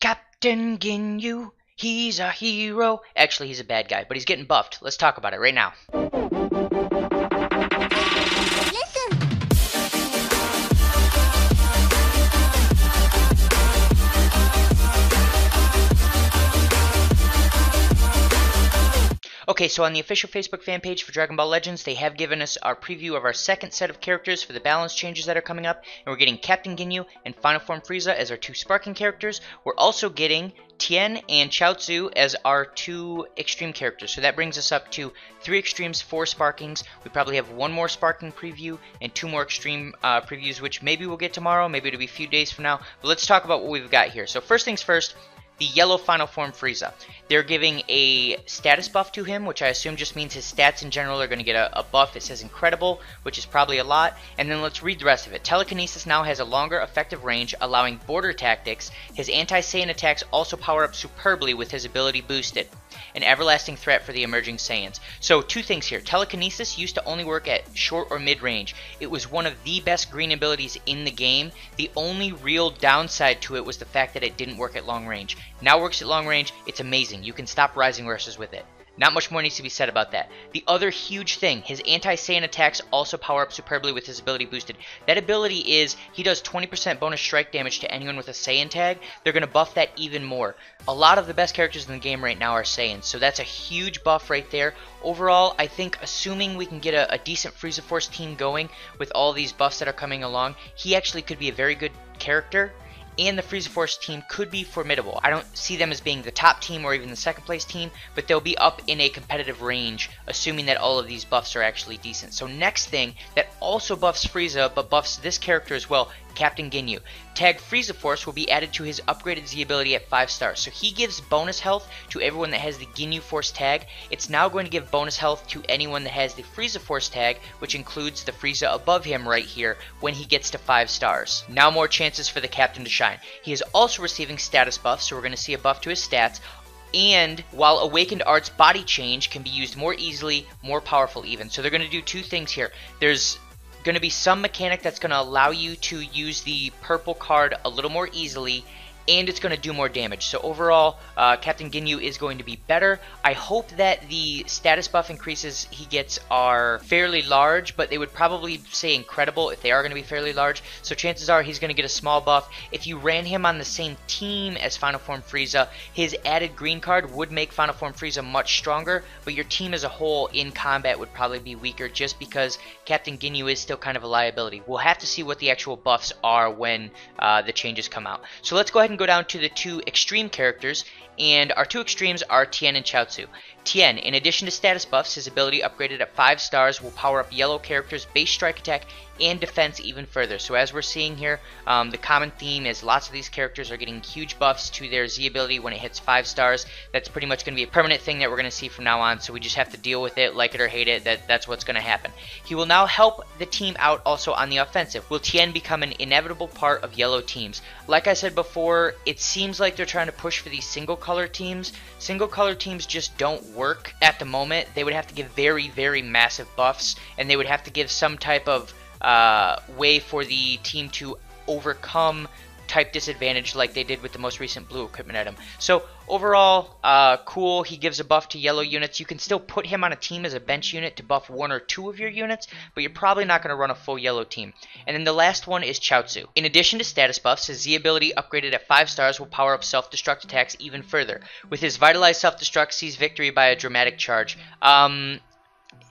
Captain Ginyu, he's a hero. Actually, he's a bad guy, but he's getting buffed. Let's talk about it right now. Okay, so on the official Facebook fan page for Dragon Ball Legends, they have given us our preview of our second set of characters for the balance changes that are coming up, and we're getting Captain Ginyu and Final Form Frieza as our two sparking characters. We're also getting Tien and Chiaotzu as our two extreme characters, so that brings us up to 3 extremes, 4 sparkings. We probably have 1 more sparking preview and 2 more extreme previews, which maybe we'll get tomorrow, maybe it'll be a few days from now, but let's talk about what we've got here. So first things first, the yellow Final Form Frieza. They're giving a status buff to him, which I assume just means his stats in general are going to get a buff. It says incredible, which is probably a lot. And then let's read the rest of it. Telekinesis now has a longer effective range, allowing border tactics. His anti-Saiyan attacks also power up superbly with his ability boosted. An everlasting threat for the emerging Saiyans. So 2 things here. Telekinesis used to only work at short or mid range. It was one of the best green abilities in the game. The only real downside to it was the fact that it didn't work at long range. Now works at long range. It's amazing. You can stop rising rushes with it. Not much more needs to be said about that. The other huge thing, his anti-Saiyan attacks also power up superbly with his ability boosted. That ability is, he does 20% bonus strike damage to anyone with a Saiyan tag. They're going to buff that even more. A lot of the best characters in the game right now are Saiyans, so that's a huge buff right there. Overall, I think assuming we can get a decent Frieza Force team going with all these buffs that are coming along, he actually could be a very good character. And the Frieza Force team could be formidable. I don't see them as being the top team or even the second place team, but they'll be up in a competitive range, assuming that all of these buffs are actually decent. So next thing that also buffs Frieza, but buffs this character as well, Captain Ginyu. Tag Frieza Force will be added to his upgraded Z ability at 5 stars. So he gives bonus health to everyone that has the Ginyu Force tag. It's now going to give bonus health to anyone that has the Frieza Force tag, which includes the Frieza above him right here when he gets to 5 stars. Now more chances for the Captain to shine. He is also receiving status buffs, so we're going to see a buff to his stats. And while Awakened Art's body change can be used more easily, more powerful even. So they're going to do 2 things here. There's going to be some mechanic that's going to allow you to use the purple card a little more easily, and it's going to do more damage. So overall, Captain Ginyu is going to be better. I hope that the status buff increases he gets are fairly large, but they would probably say incredible if they are going to be fairly large. So chances are he's going to get a small buff. If you ran him on the same team as Final Form Frieza, his added green card would make Final Form Frieza much stronger, but your team as a whole in combat would probably be weaker just because Captain Ginyu is still kind of a liability. We'll have to see what the actual buffs are when the changes come out. So let's go ahead and go down to the 2 extreme characters, and our 2 extremes are Tien and Chiaotzu. Tien, in addition to status buffs, his ability upgraded at 5 stars will power up yellow characters' base strike attack and defense even further. So as we're seeing here, the common theme is lots of these characters are getting huge buffs to their Z ability when it hits 5 stars. That's pretty much going to be a permanent thing that we're going to see from now on, so we just have to deal with it, like it or hate it. That's what's going to happen. He will now help the team out also on the offensive. Will Tien become an inevitable part of yellow teams? Like I said before, it seems like they're trying to push for these single color teams. Single color teams just don't work at the moment. They would have to give very, very massive buffs, and they would have to give some type of way for the team to overcome type disadvantage like they did with the most recent blue equipment item. So overall, cool. He gives a buff to yellow units. You can still put him on a team as a bench unit to buff 1 or 2 of your units, but you're probably not going to run a full yellow team. And then the last one is Chiaotzu. In addition to status buffs, his Z ability upgraded at 5 stars will power up self-destruct attacks even further. With his vitalized self-destruct, sees victory by a dramatic charge.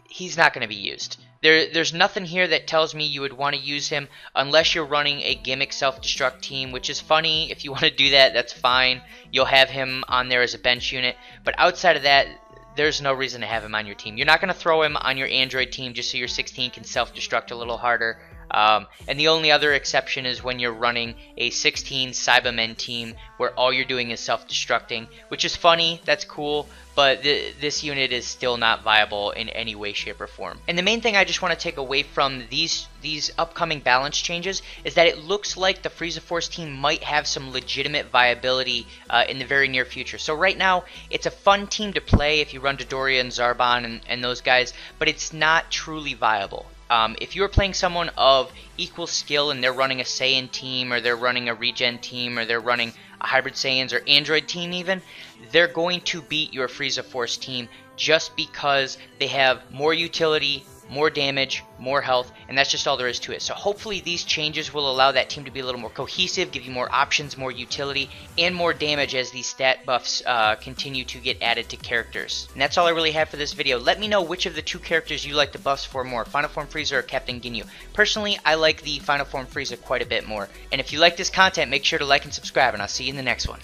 He's not going to be used. There's nothing here that tells me you would want to use him unless you're running a gimmick self-destruct team, which is funny. If you want to do that, that's fine. You'll have him on there as a bench unit. But outside of that, there's no reason to have him on your team. You're not going to throw him on your Android team just so your 16 can self-destruct a little harder. And the only other exception is when you're running a 16 Cybermen team where all you're doing is self-destructing, which is funny, that's cool, but this unit is still not viable in any way, shape, or form. And the main thing I just want to take away from these upcoming balance changes is that it looks like the Frieza Force team might have some legitimate viability in the very near future. So right now, it's a fun team to play if you run Dodoria and Zarbon and those guys, but it's not truly viable. If you're playing someone of equal skill and they're running a Saiyan team, or they're running a Regen team, or they're running Hybrid Saiyans, or Android team even, they're going to beat your Frieza Force team just because they have more utility, more damage, more health, and that's just all there is to it. So hopefully these changes will allow that team to be a little more cohesive, give you more options, more utility, and more damage as these stat buffs continue to get added to characters. And that's all I really have for this video. Let me know which of the two characters you like the buffs for more, Final Form Frieza or Captain Ginyu. Personally, I like the Final Form Frieza quite a bit more. And if you like this content, make sure to like and subscribe, and I'll see you in the next one.